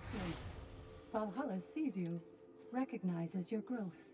Excellent. Valhalla sees you, recognizes your growth.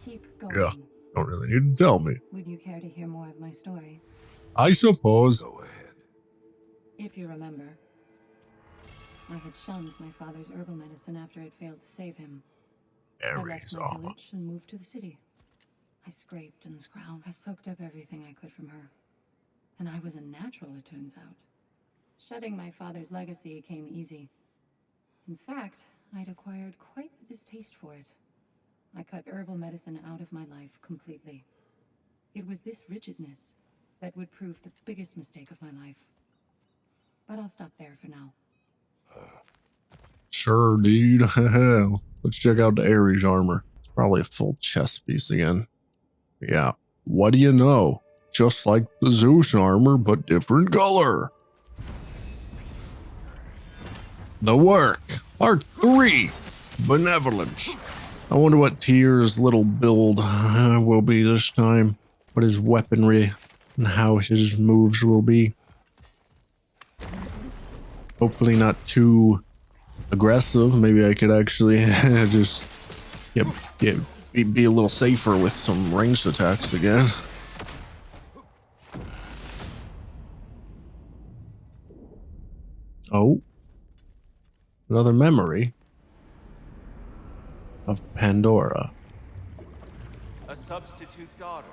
Keep going. Yeah, don't really need to tell me. Would you care to hear more of my story? I suppose. Go ahead. If you remember, I had shunned my father's herbal medicine after it failed to save him. I left Ares my armor. village and moved to the city. I scraped and scrounged. I soaked up everything I could from her. And I was a natural, it turns out. Shedding my father's legacy came easy. In fact, I'd acquired quite the distaste for it. I cut herbal medicine out of my life completely. It was this rigidness that would prove the biggest mistake of my life. But I'll stop there for now. Sure, dude. Let's check out the Ares armor. It's probably a full chest piece again. Yeah. What do you know? Just like the Zeus armor, but different color. The work. Part 3. Benevolence. I wonder what Tyr's little build will be this time. What his weaponry and how his moves will be. Hopefully not too aggressive. Maybe I could actually just be a little safer with some ranged attacks again. Oh, another memory of Pandora. A substitute daughter.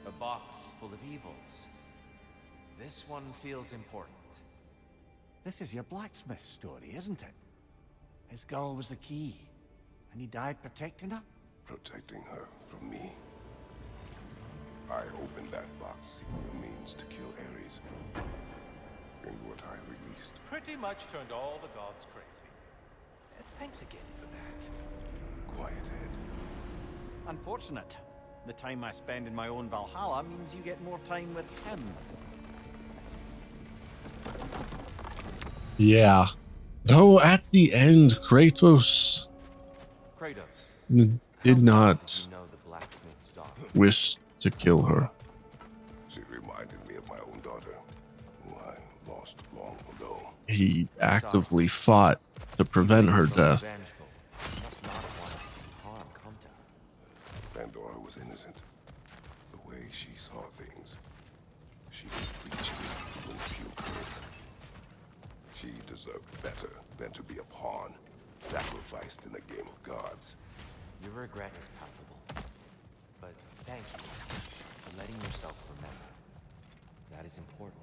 A box full of evils. This one feels important. This is your blacksmith story, isn't it? His girl was the key, and he died protecting her? Protecting her from me. I opened that box seeking a means to kill Ares. And what I released. Pretty much turned all the gods crazy. Thanks again for that. Quiet head. Unfortunate. The time I spend in my own Valhalla means you get more time with him. Yeah. Though at the end, Kratos did not You know the blacksmith's daughter. wish to kill her. She reminded me of my own daughter, who I lost long ago. He actively fought to prevent her death. Vengeful. Must not have wanted to see harm come to her. Pandora was innocent. The way she saw things, she could reach me when few could. She deserved better than to be a pawn, sacrificed in the game of gods. Your regret is palpable. But thank you for letting yourself remember. That is important.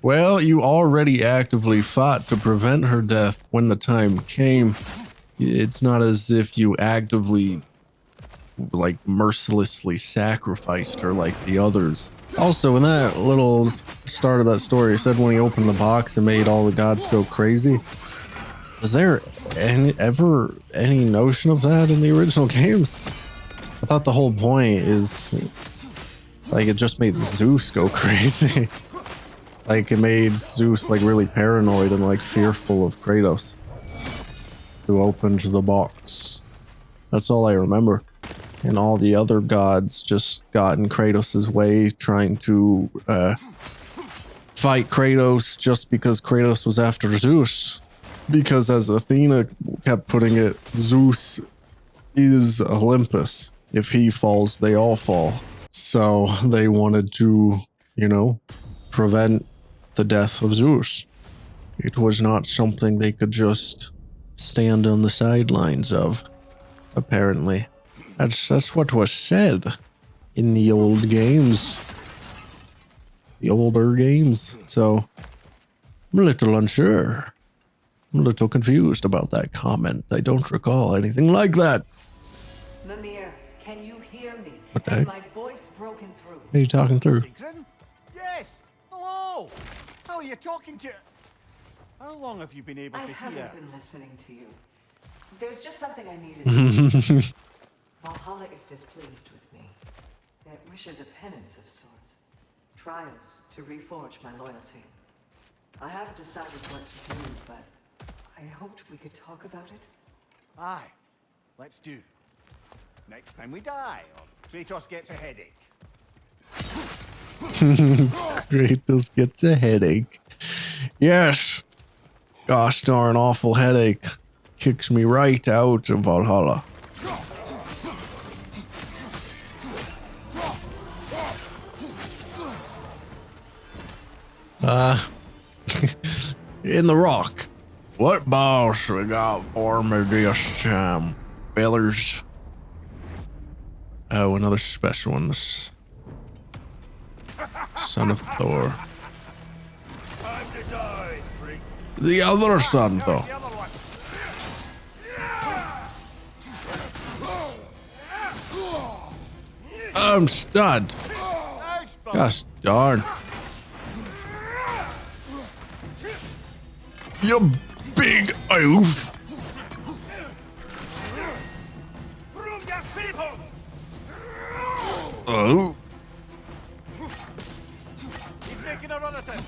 Well, you already actively fought to prevent her death when the time came. It's not as if you actively, like, mercilessly sacrificed her like the others. Also, in that little start of that story, it said when he opened the box and made all the gods go crazy. Was there ever any notion of that in the original games? I thought the whole point is, like, it just made Zeus go crazy. Like, it made Zeus, like, really paranoid and, like, fearful of Kratos, who opened the box. That's all I remember. And all the other gods just got in Kratos' way, trying to fight Kratos just because Kratos was after Zeus. Because as Athena kept putting it, Zeus is Olympus. If he falls, they all fall. So they wanted to, you know, prevent the death of Zeus. It was not something they could just stand on the sidelines of, apparently. That's what was said in the old games. The older games. So I'm a little unsure. I'm a little confused about that comment. I don't recall anything like that. Mimir, can you hear me? What the Has heck? my voice broken through? What are you talking through? Sigrun? Yes! Hello! How are you talking to... How long have you been able I to haven't hear? been listening to you. There's just something I needed to say. Valhalla is displeased with me. It wishes a penance of sorts. Trials to reforge my loyalty. I haven't decided what to do, but I hoped we could talk about it. Aye, let's do. Next time we die, or Kratos gets a headache. Kratos gets a headache. Yes. Gosh darn awful headache kicks me right out of Valhalla. In the rock. What boss we got for me this time, fellers? Oh, another special one. This son of Thor. The other son, though. I'm stunned. Gosh darn. You big oof. Oh. He's making a run at it.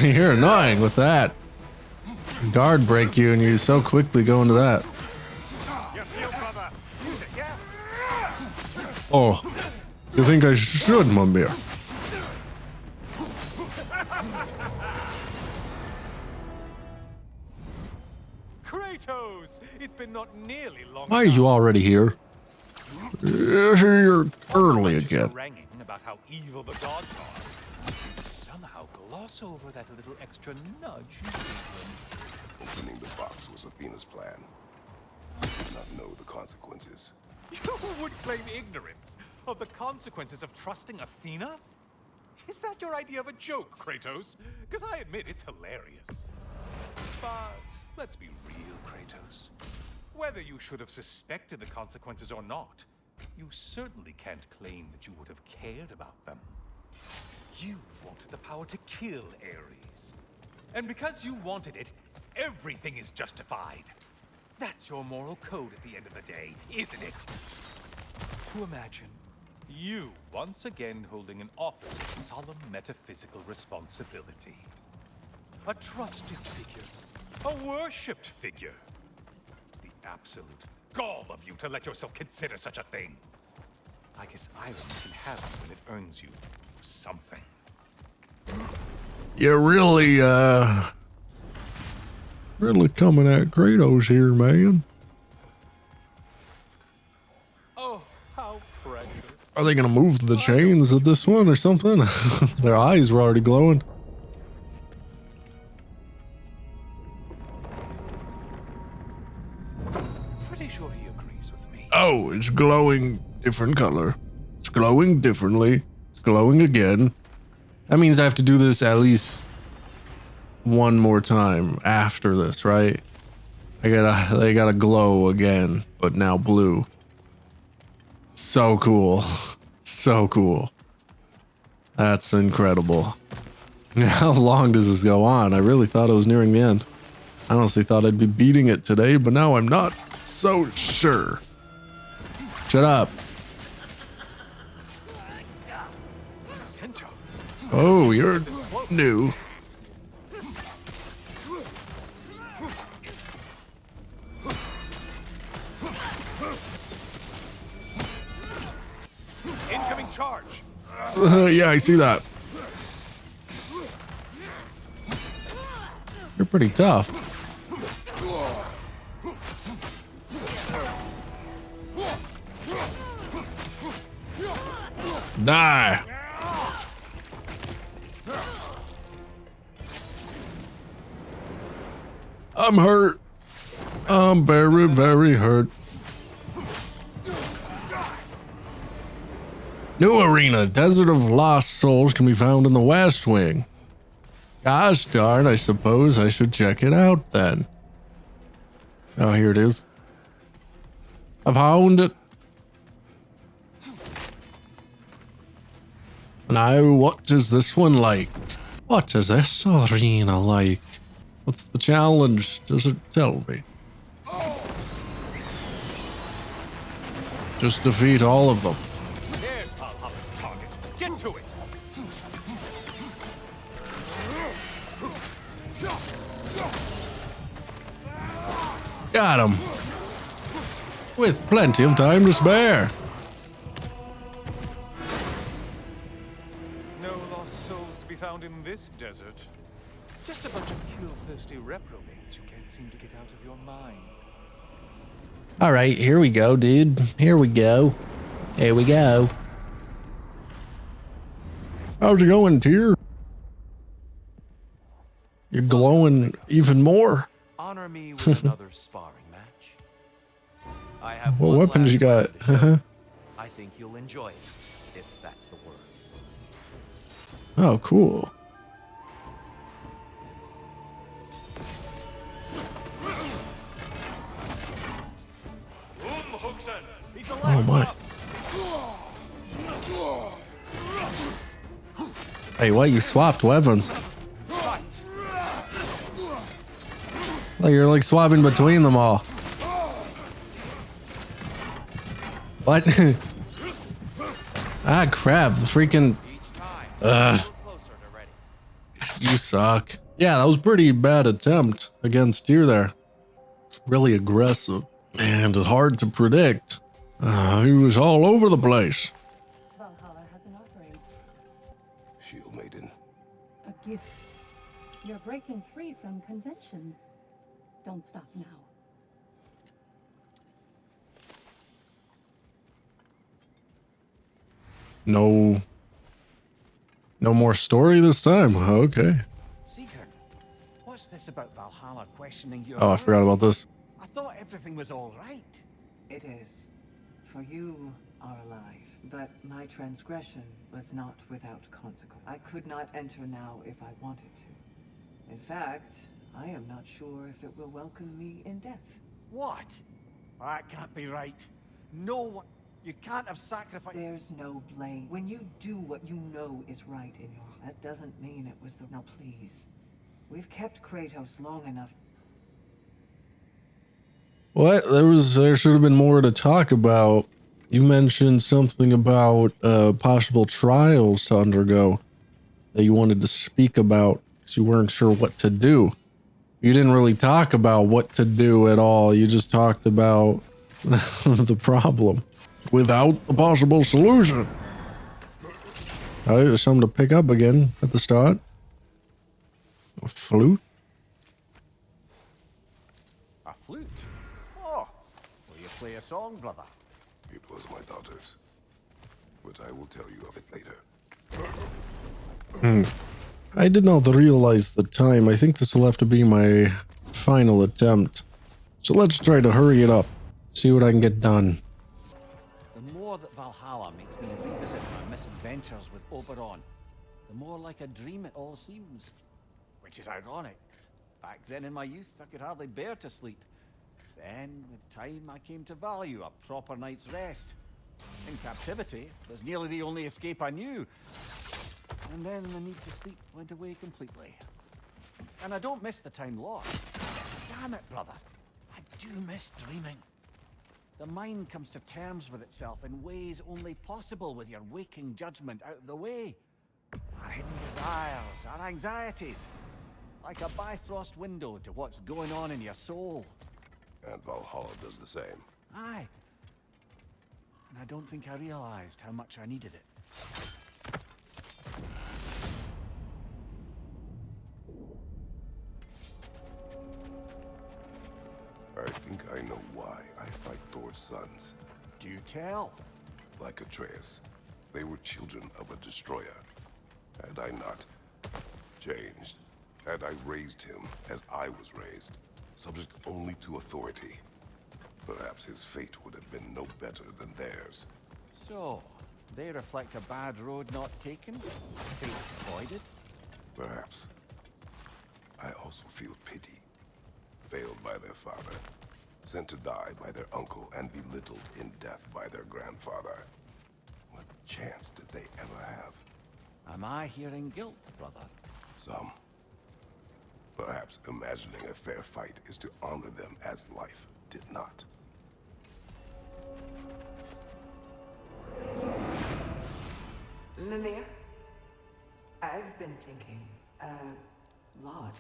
You're annoying with that. Guard break you and you so quickly go into that. Oh, you think I should, Mumir? Kratos! It's been not nearly long. Why are you already here? You're early again. Haranguing about how evil the gods are. Somehow gloss over that little extra nudge you gave them. Opening the box was Athena's plan. I did not know the consequences. You would claim ignorance of the consequences of trusting Athena? Is that your idea of a joke, Kratos? Because I admit it's hilarious. But let's be real, Kratos. Whether you should have suspected the consequences or not, you certainly can't claim that you would have cared about them. You wanted the power to kill Ares. And because you wanted it, everything is justified. That's your moral code at the end of the day, isn't it? To imagine you once again holding an office of solemn metaphysical responsibility. A trusted figure, a worshipped figure. The absolute gall of you to let yourself consider such a thing. I guess irony can happen when it earns you something. You're really coming at Kratos here, man. Oh, how precious. Are they gonna move the chains at this one or something? Their eyes were already glowing. Pretty sure he agrees with me. Oh, it's glowing different color. It's glowing differently. It's glowing again. That means I have to do this at least one more time after this, right? They gotta glow again, but now blue. So cool. So cool. That's incredible. How long does this go on? I really thought it was nearing the end. I honestly thought I'd be beating it today, but now I'm not so sure. Shut up. Centaur. Oh, you're new. Incoming charge. Yeah, I see that. You're pretty tough. Die. I'm hurt. I'm very, very hurt. New arena, Desert of Lost Souls, can be found in the West Wing. Gosh darn, I suppose I should check it out then. Oh, here it is. I found it. Now, what is this one like? What is this arena like? What's the challenge? Does it tell me? Just defeat all of them. There's Valhalla's target. Get to it. Got him. With plenty of time to spare. lost souls to be found in this desert. Just a bunch of kill-thirsty reprobates who can't seem to get out of your mind. All right, here we go, dude. Here we go. Here we go. How's it going, Tyr? You're glowing even more. Honor me with another sparring match. I have What one weapons you got? last round to show. I think you'll enjoy it, if that's the word. Oh, cool. Oh my. Hey, what? You swapped weapons. Like you're like swapping between them all. What? Ah, crap. The freaking... You suck. Yeah, that was a pretty bad attempt against you there. Really aggressive. And it's hard to predict. He was all over the place. Valhalla has an offering. Shield Maiden. A gift. You're breaking free from conventions. Don't stop now. No more story this time. Okay. Seeker, what's this about Valhalla questioning your... Oh, I forgot about this. I thought everything was all right. It is. For you are alive, but my transgression was not without consequence. I could not enter now if I wanted to. In fact, I am not sure if it will welcome me in death. What? That can't be right. No one... You can't have sacrificed... There's no blame. When you do what you know is right in your heart, that doesn't mean it was the... Now please. We've kept Kratos long enough. What? There should have been more to talk about. You mentioned something about possible trials to undergo that you wanted to speak about because you weren't sure what to do. You didn't really talk about what to do at all. You just talked about the problem without the possible solution. All right, there's something to pick up again at the start. A flute. A flute? Oh, will you play a song, brother? It was my daughter's. But I will tell you of it later. I did not realize the time. I think this will have to be my final attempt. So let's try to hurry it up. See what I can get done. The more that Valhalla makes me revisit my misadventures with Oberon, the more like a dream it all seems. Which is ironic. Back then in my youth, I could hardly bear to sleep. Then, with time, I came to value a proper night's rest. In captivity, it was nearly the only escape I knew. And then the need to sleep went away completely. And I don't miss the time lost. Damn it, brother. I do miss dreaming. The mind comes to terms with itself in ways only possible with your waking judgment out of the way. Our hidden desires, our anxieties. Like a bifrost window to what's going on in your soul. And Valhalla does the same. Aye. And I don't think I realized how much I needed it. I think I know why I fight Thor's sons. Do tell. Like Atreus, they were children of a destroyer. Had I not changed, had I raised him as I was raised, subject only to authority, perhaps his fate would have been no better than theirs. So, they reflect a bad road not taken? Fate avoided? Perhaps. I also feel pity. Failed by their father, sent to die by their uncle, and belittled in death by their grandfather. What chance did they ever have? Am I hearing guilt, brother? Some. Perhaps imagining a fair fight is to honor them as life did not. Mimir, I've been thinking a lot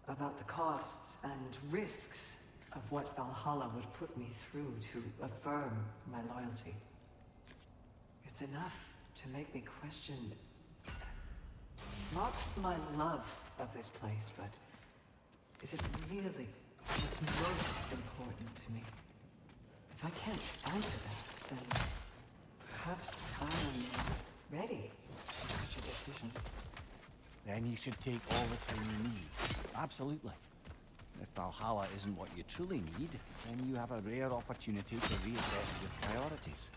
about the costs and risks of what Valhalla would put me through to affirm my loyalty. It's enough to make me question Not my love of this place, but is it really what's most important to me? If I can't answer that, then perhaps I am ready for such a decision. Then you should take all the time you need. Absolutely. If Valhalla isn't what you truly need, then you have a rare opportunity to reassess your priorities.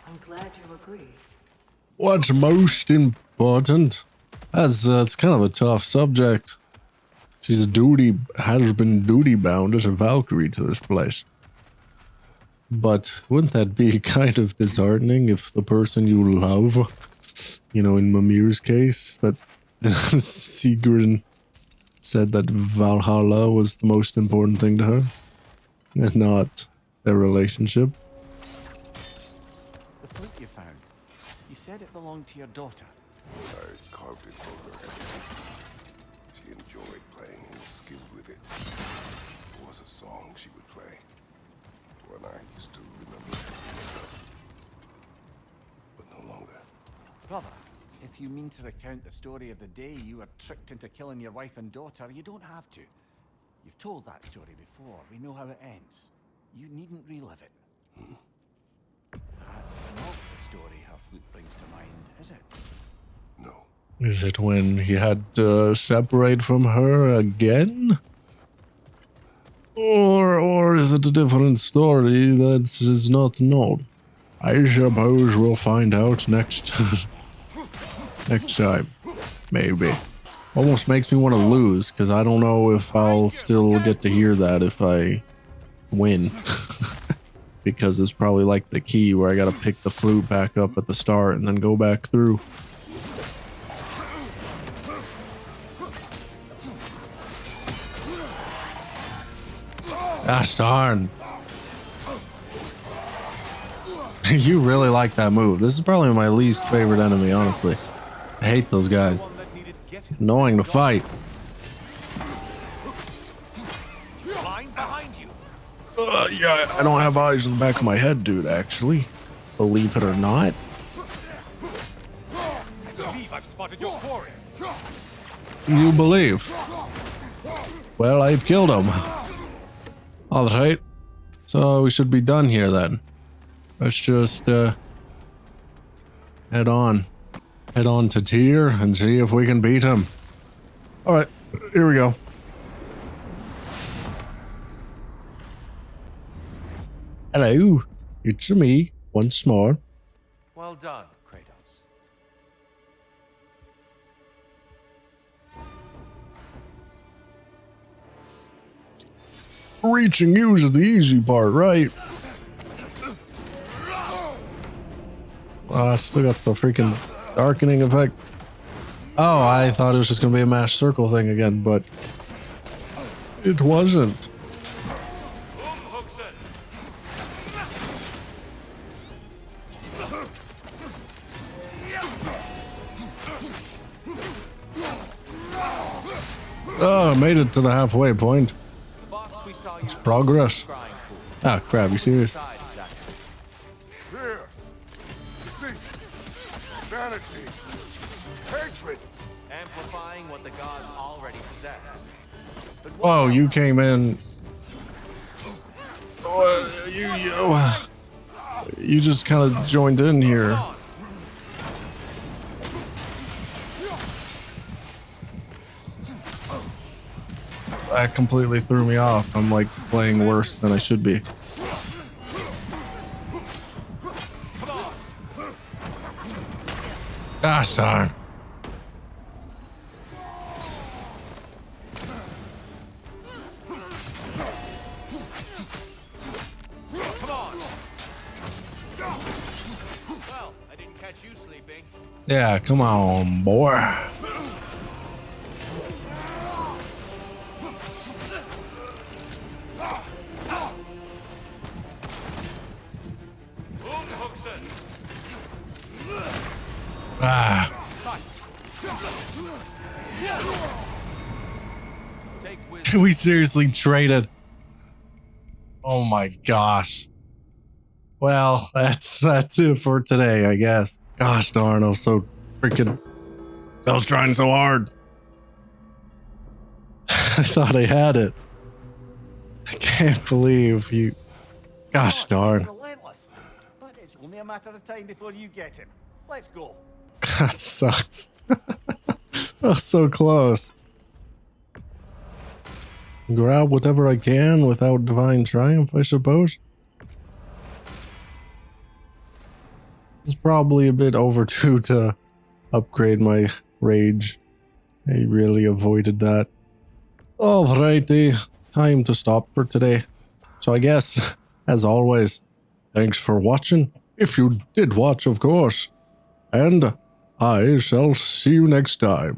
I'm glad you agree. What's most important? That's kind of a tough subject. Has been duty bound as a Valkyrie to this place. But wouldn't that be kind of disheartening if the person you love, in Mimir's case, that Sigrun said that Valhalla was the most important thing to her, and not their relationship? The flute you found. You said it belonged to your daughter. I carved it for her. She enjoyed playing and was skilled with it. It was a song she would play. When I used to remember stuff. But no longer. Brother, if you mean to recount the story of the day you were tricked into killing your wife and daughter, you don't have to. You've told that story before. We know how it ends. You needn't relive it. That's not the story her flute brings to mind, is it? No. Is it when he had to separate from her again? Or is it a different story that is not known? I suppose we'll find out next next time. Maybe. Almost makes me want to lose, because I don't know if I'll still get to hear that if I win. Because it's probably like the key where I gotta pick the flute back up at the start and then go back through. Gosh darn. You really like that move. This is probably my least favorite enemy, honestly. I hate those guys. Annoying to fight. Yeah, I don't have eyes in the back of my head, dude, actually. Believe it or not. I believe I've spotted your quarry. You believe? Well, I've killed him. Alright. So we should be done here then. Let's just head on. Head on to Tyr and see if we can beat him. Alright, here we go. Hello, it's me once more. Well done, Kratos. Reaching you is the easy part, right? I still got the freaking darkening effect. Oh, I thought it was just gonna be a mash circle thing again, but it wasn't. Oh, I made it to the halfway point. It's progress. Ah, crap, you serious? Fear, deceit, vanity, hatred. Amplifying what the gods already possess. Whoa, you came in. You just kind of joined in here. That completely threw me off. I'm like playing worse than I should be. Gosh darn. Well, I didn't catch you sleeping. Yeah, come on, boy. Ah. We seriously traded. Oh my gosh. Well, that's it for today, I guess. Gosh darn, I was so freaking I was trying so hard. I thought I had it. I can't believe you. Gosh darn. Relentless. But it's only a matter of time before you get him. Let's go. That sucks. Oh, so close. Grab whatever I can without divine triumph, I suppose. It's probably a bit overdue to upgrade my rage. I really avoided that. Alrighty, time to stop for today. So I guess, as always, thanks for watching. If you did watch, of course. And I shall see you next time.